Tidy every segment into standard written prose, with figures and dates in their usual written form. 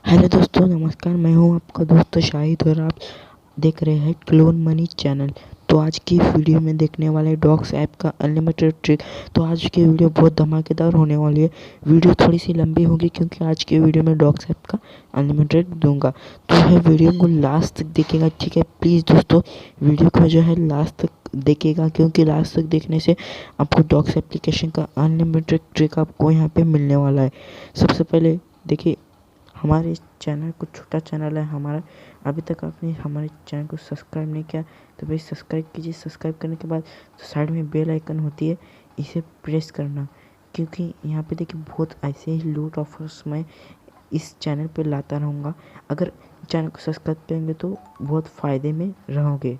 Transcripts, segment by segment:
Hello दोस्तों, नमस्कार। मैं हूं आपका दोस्त शाहिद और आप देख रहे हैं क्लोन मनी चैनल। तो आज की वीडियो में देखने वाले डॉक्स ऐप का अनलिमिटेड ट्रिक। तो आज की वीडियो बहुत धमाकेदार होने वाली है। वीडियो थोड़ी सी लंबी होगी क्योंकि आज की वीडियो में डॉक्स ऐप का अनलिमिटेड दूंगा। तो है वीडियो को लास्ट तक देखिएगा, ठीक है। प्लीज़ दोस्तों वीडियो को जो है लास्ट तक देखिएगा, क्योंकि लास्ट तक देखने से आपको डॉक्स एप्लीकेशन का अनलिमिटेड ट्रिक आपको यहाँ पे मिलने वाला है। सबसे पहले देखिए, हमारे इस चैनल कुछ छोटा चैनल है हमारा। अभी तक आपने हमारे चैनल को सब्सक्राइब नहीं किया तो भाई सब्सक्राइब कीजिए। सब्सक्राइब करने के बाद तो साइड में बेल आइकन होती है, इसे प्रेस करना, क्योंकि यहाँ पे देखिए बहुत ऐसे ही लूट ऑफर्स मैं इस चैनल पे लाता रहूँगा। अगर चैनल को सब्सक्राइब करेंगे तो बहुत फ़ायदे में रहोगे।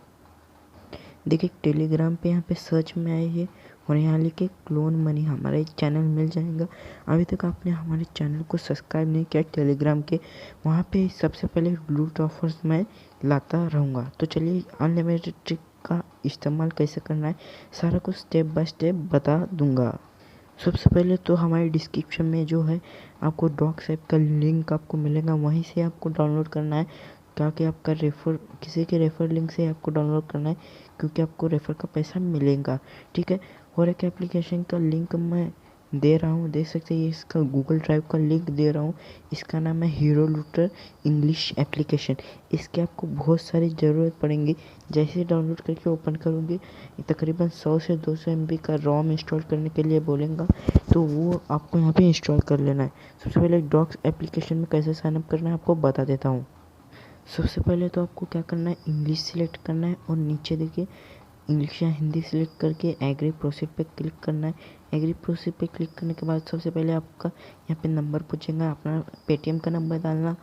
देखिए टेलीग्राम पे यहाँ पे सर्च में आए हैं और यहाँ लिखे क्लोन मनी, हमारा एक चैनल मिल जाएगा। अभी तक आपने हमारे चैनल को सब्सक्राइब नहीं किया टेलीग्राम के, वहाँ पे सबसे पहले लूट ऑफर्स मैं लाता रहूँगा। तो चलिए अनलिमिटेड ट्रिक का इस्तेमाल कैसे करना है सारा कुछ स्टेप बाय स्टेप बता दूँगा। सबसे पहले तो हमारे डिस्क्रिप्शन में जो है आपको डॉक्स ऐप का लिंक आपको मिलेगा, वहीं से आपको डाउनलोड करना है। ताकि आपका रेफ़र किसी के रेफ़र लिंक से आपको डाउनलोड करना है, क्योंकि आपको रेफ़र का पैसा मिलेगा, ठीक है। और एक एप्लीकेशन का लिंक मैं दे रहा हूँ, देख सकते हैं, इसका गूगल ड्राइव का लिंक दे रहा हूँ। इसका नाम है हीरो लूटर इंग्लिश एप्लीकेशन। इसकी आपको बहुत सारी ज़रूरत पड़ेंगी। जैसे डाउनलोड करके ओपन करूँगी तकरीबन 100 से 200 MB का रोम इंस्टॉल करने के लिए बोलेगा, तो वो आपको यहाँ पे इंस्टॉल कर लेना है। सबसे पहले डॉक्स एप्लीकेशन में कैसे साइनअप करना है आपको बता देता हूँ। सबसे पहले तो आपको क्या करना है, इंग्लिश सिलेक्ट करना है और नीचे देखिए इंग्लिश या हिंदी सिलेक्ट करके एग्री प्रोसीड पे क्लिक करना है। एग्री प्रोसीड पे क्लिक करने के बाद सबसे पहले आपका यहाँ पे नंबर पूछेगा, अपना पेटीएम का नंबर डालना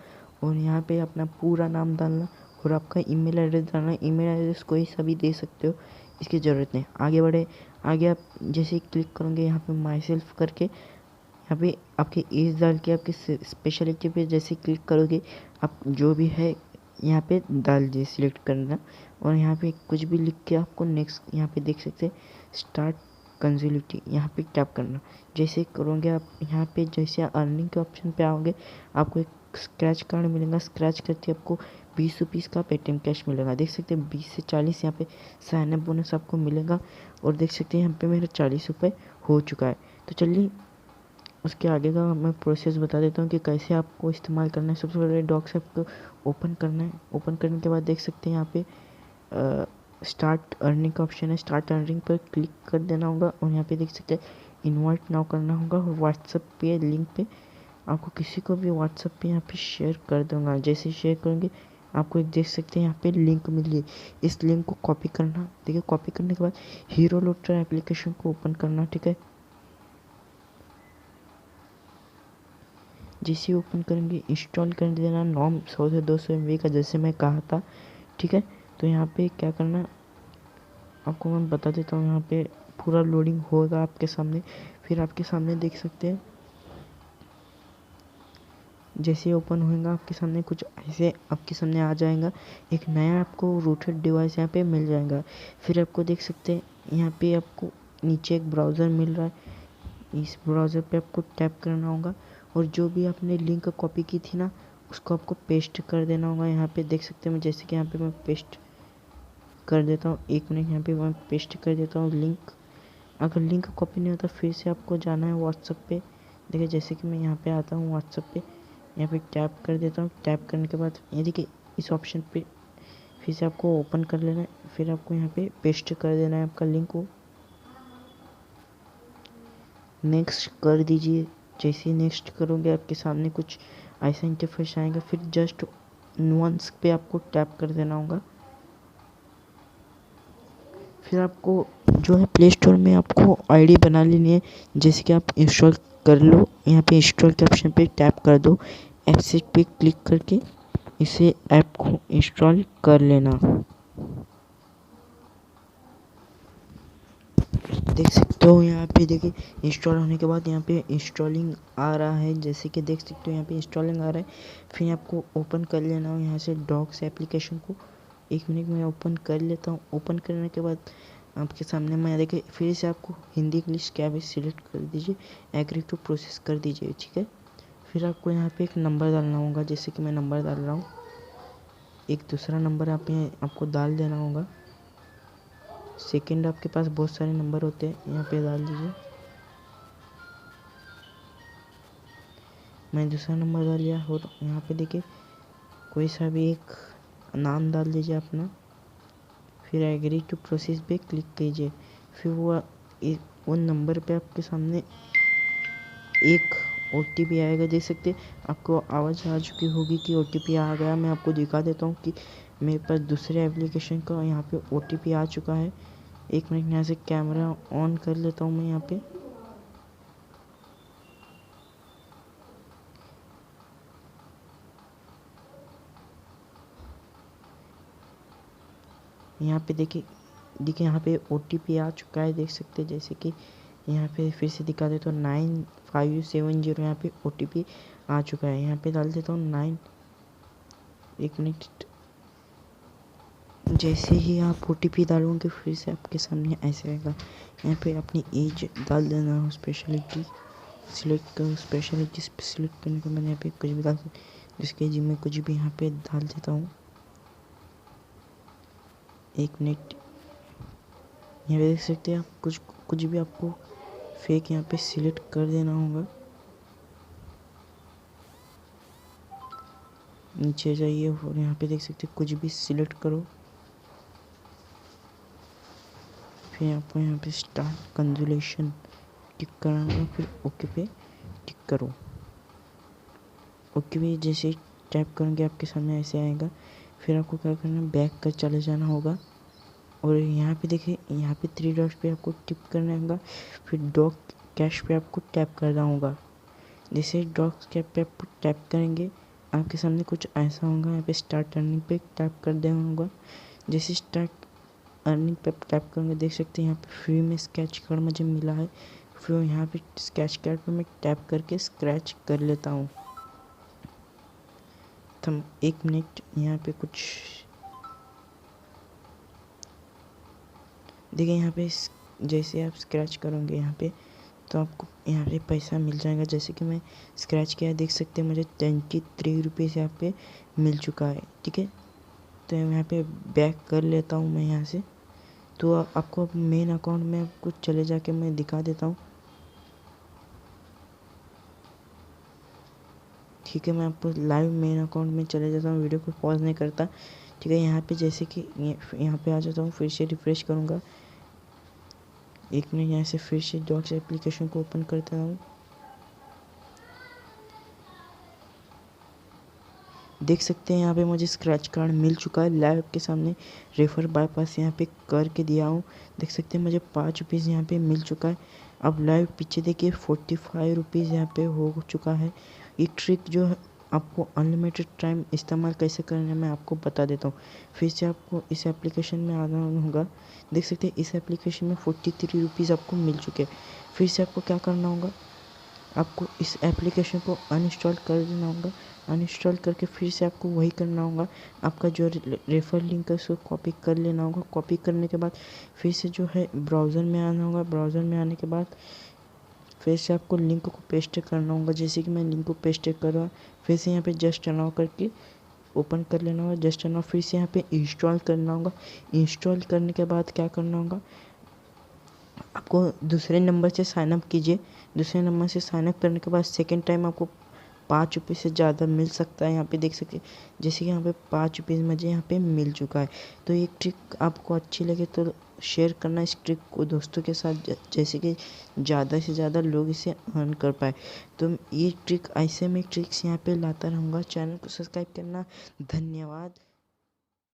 और यहाँ पे अपना पूरा नाम डालना और आपका ईमेल एड्रेस डालना। ईमेल एड्रेस कोई सा भी दे सकते हो, इसकी ज़रूरत नहीं। आगे बढ़े, आगे आप जैसे ही क्लिक करोगे यहाँ पे माई सेल्फ करके यहाँ पे आपकी एज डाल के आपकी स्पेशलिटी पे जैसे क्लिक करोगे आप जो भी है यहाँ पे डाल दीजिए, सिलेक्ट करना और यहाँ पे कुछ भी लिख के आपको नेक्स्ट यहाँ पे देख सकते हैं स्टार्ट कंज्यूलिटी, यहाँ पे टैप करना। जैसे करोगे आप यहाँ पे जैसे अर्निंग के ऑप्शन पे आओगे आपको एक स्क्रैच कार्ड मिलेगा। स्क्रैच करके आपको 20 रुपीज़ का पेटीएम कैश मिलेगा। देख सकते हैं 20 से 40 यहाँ पे साइनअप बोनस आपको मिलेगा और देख सकते हैं यहाँ पे मेरा 40 रुपये हो चुका है। तो चलिए उसके आगे का मैं प्रोसेस बता देता हूँ कि कैसे आपको इस्तेमाल करना है। सबसे पहले डॉक्स ऐप को ओपन करना है। ओपन करने के बाद देख सकते हैं यहाँ पे स्टार्ट अर्निंग का ऑप्शन है। स्टार्ट अर्निंग पर क्लिक कर देना होगा और यहाँ पे देख सकते हैं इनवाइट नाउ करना होगा और व्हाट्सएप पे लिंक पे आपको किसी को भी व्हाट्सएप पे यहाँ पे शेयर कर दूँगा। जैसे शेयर करेंगे आपको एक देख सकते हैं यहाँ पे लिंक मिली है, इस लिंक को कॉपी करना। देखिए कॉपी करने के बाद हीरो लूटर एप्लीकेशन को ओपन करना, ठीक है। जैसे ओपन करेंगे इंस्टॉल कर देना नॉर्म 100 से 200 MB का, जैसे मैं कहा था, ठीक है। तो यहाँ पे क्या करना आपको मैं बता देता हूँ। यहाँ पे पूरा लोडिंग होगा आपके सामने, फिर आपके सामने देख सकते हैं जैसे ओपन होएगा आपके सामने कुछ ऐसे आपके सामने आ जाएगा। एक नया आपको रूटेड डिवाइस यहाँ पे मिल जाएगा। फिर आपको देख सकते हैं यहाँ पे आपको नीचे एक ब्राउज़र मिल रहा है, इस ब्राउज़र पे आपको टैप करना होगा और जो भी आपने लिंक कॉपी की थी ना उसको आपको पेस्ट कर देना होगा। यहाँ पे देख सकते हैं जैसे कि यहाँ पे मैं पेस्ट कर देता हूँ। 1 मिनट यहाँ पे मैं पेस्ट कर देता हूँ लिंक। अगर लिंक कॉपी नहीं होता फिर से आपको जाना है व्हाट्सएप पे। देखिए जैसे कि मैं यहाँ पे आता हूँ व्हाट्सएप पे, यहाँ पे टैप कर देता हूँ। टैप करने के बाद ये देखिए इस ऑप्शन पे फिर से आपको ओपन कर लेना है। फिर आपको यहाँ पे पेस्ट कर देना है आपका लिंक को, नेक्स्ट कर दीजिए। जैसे ही नेक्स्ट करोगे आपके सामने कुछ ऐसा इंटरफेस आएगा। फिर जस्ट नुआंस पे आपको टैप कर देना होगा। फिर आपको जो है प्ले स्टोर में आपको आईडी बना लेनी है, जैसे कि आप इंस्टॉल कर लो। यहाँ पे इंस्टॉल के ऑप्शन पे टैप कर दो, एक्सेप्ट पे क्लिक करके इसे ऐप को इंस्टॉल कर लेना। देख सकते हो यहाँ पे देखिए इंस्टॉल होने के बाद यहाँ पे इंस्टॉलिंग आ रहा है। जैसे कि देख सकते हो यहाँ पे इंस्टॉलिंग आ रहा है। फिर आपको ओपन कर लेना हो यहाँ से डॉक्स एप्लीकेशन को। 1 मिनट में ओपन कर लेता हूँ। ओपन करने के बाद आपके सामने मैं देखिए फिर से आपको हिंदी इंग्लिश क्या भी सिलेक्ट कर दीजिए, एग्री टू प्रोसेस कर दीजिए, ठीक है। फिर आपको यहाँ पे एक नंबर डालना होगा, जैसे कि मैं नंबर डाल रहा हूँ। एक दूसरा नंबर आपको डाल देना होगा। सेकंड आपके पास बहुत सारे नंबर होते हैं, यहाँ पे डाल दीजिए। मैं दूसरा नंबर डाल लिया और यहाँ पे देखिए कोई सा भी एक नाम डाल दीजिए अपना। फिर एग्री टू प्रोसेस पे क्लिक कीजिए। फिर वो नंबर पे आपके सामने एक OTP आएगा, देख सकते हैं आपको आवाज़ आ चुकी होगी कि OTP आ गया। मैं आपको दिखा देता हूँ कि मेरे पास दूसरे एप्लीकेशन का यहाँ पे OTP आ चुका है। एक मिनट, यहाँ से कैमरा ऑन कर लेता हूँ मैं। यहाँ पे देखिए यहाँ पे OTP आ चुका है, देख सकते हैं। जैसे कि यहाँ पे फिर से दिखा देता हूँ 9570, यहाँ पे OTP आ चुका है। यहाँ पे डाल देता हूँ 9। एक मिनट, जैसे ही आप OTP डालोगे फिर से आपके सामने ऐसे आएगा। यहाँ पे अपनी एज डाल देना हो, स्पेशलिटी सिलेक्ट करो। स्पेशलिटी सिलेक्ट करने के बाद यहाँ पे कुछ भी डाल, जिसके जी में कुछ भी यहाँ पे डाल देता हूँ। एक मिनट, यहाँ पे देख सकते हैं आप कुछ भी आपको फेक यहाँ पे सिलेक्ट कर देना होगा। नीचे जाइए और यहाँ पे देख सकते हैं कुछ भी सिलेक्ट करो। फिर आपको यहाँ पे स्टार्ट कंजुलेशन टिक करना होगा, फिर ओके पे टिक करो। ओके पे जैसे टैप करेंगे आपके सामने ऐसे आएगा। फिर आपको क्या करना है, बैक कर चले जाना होगा और यहाँ पे देखिए यहाँ पे 3 डॉट्स पे आपको टिप करना होगा। फिर डॉग कैश पे आपको टैप करना होगा। जैसे डॉग कैश पे आप टैप करेंगे आपके सामने कुछ ऐसा होगा। यहाँ पे स्टार्ट अर्निंग पे टैप कर देना होगा। जैसे स्टार्ट अर्निंग पे टैप करेंगे, देख सकते हैं यहाँ पे फ्री में स्केच कार्ड मुझे मिला है। फिर यहाँ पे स्केच कार्ड पे मैं टैप करके स्क्रैच कर लेता हूँ। तो 1 मिनट, यहाँ पे कुछ देखिए यहाँ पे जैसे आप स्क्रैच करोगे यहाँ पे तो आपको यहाँ पे पैसा मिल जाएगा। जैसे कि मैं स्क्रैच किया, देख सकते हैं मुझे 23 रुपीज़ यहाँ पे मिल चुका है। ठीक है, तो यहाँ पे बैक कर लेता हूँ मैं यहाँ से। तो आपको मेन अकाउंट में आपको चले जाके मैं दिखा देता हूँ। ठीक है, मैं आपको लाइव मेन अकाउंट में चले जाता हूँ, वीडियो को पॉज नहीं करता। ठीक है, यहाँ पे जैसे कि यहाँ पे आ जाता हूँ, फिर से रिफ्रेश करूँगा। एक मिनट, यहाँ से फिर से डॉक्स एप्लीकेशन को ओपन करता हूँ। देख सकते हैं यहाँ पे मुझे स्क्रैच कार्ड मिल चुका है लाइव के सामने। रेफर बाईपास यहाँ पे करके दिया हूँ, देख सकते हैं मुझे 5 रुपीज़ यहाँ पे मिल चुका है। अब लाइव पीछे देखिए 45 रुपीज़ यहाँ पे हो चुका है। ये ट्रिक जो है आपको अनलिमिटेड टाइम इस्तेमाल कैसे करना है मैं आपको बता देता हूँ। फिर से आपको इस एप्लीकेशन में आना होगा। देख सकते हैं इस एप्लीकेशन में 43 रुपीज़ आपको मिल चुके हैं। फिर से आपको क्या करना होगा, आपको इस एप्लीकेशन को अनइंस्टॉल कर देना होगा। अनइंस्टॉल करके फिर से आपको वही करना होगा, आपका जो रेफर लिंक है उसको कॉपी कर लेना होगा। कॉपी करने के बाद फिर से जो है ब्राउज़र में आना होगा। ब्राउज़र में आने के बाद फिर से आपको लिंक को पेस्ट करना होगा। जैसे कि मैं लिंक को पेस्ट कर रहा हूँ, फिर से यहाँ पे जस्ट अलाउ करके ओपन कर लेना होगा। जस्ट अलाउ, फिर से यहाँ पे इंस्टॉल करना होगा। इंस्टॉल करने के बाद क्या करना होगा, आपको दूसरे नंबर से साइनअप कीजिए। दूसरे नंबर से साइनअप करने के बाद सेकेंड टाइम आपको 5 रुपये से ज़्यादा मिल सकता है। यहाँ पे देख सकते जैसे कि यहाँ पे 5 रुपये मुझे यहाँ पे मिल चुका है। तो ये ट्रिक आपको अच्छी लगे तो शेयर करना इस ट्रिक को दोस्तों के साथ, जैसे कि ज़्यादा से ज़्यादा लोग इसे अर्न कर पाए। तो ये ट्रिक ऐसे में ट्रिक्स यहाँ पे लाता रहूँगा। चैनल को सब्सक्राइब करना। धन्यवाद।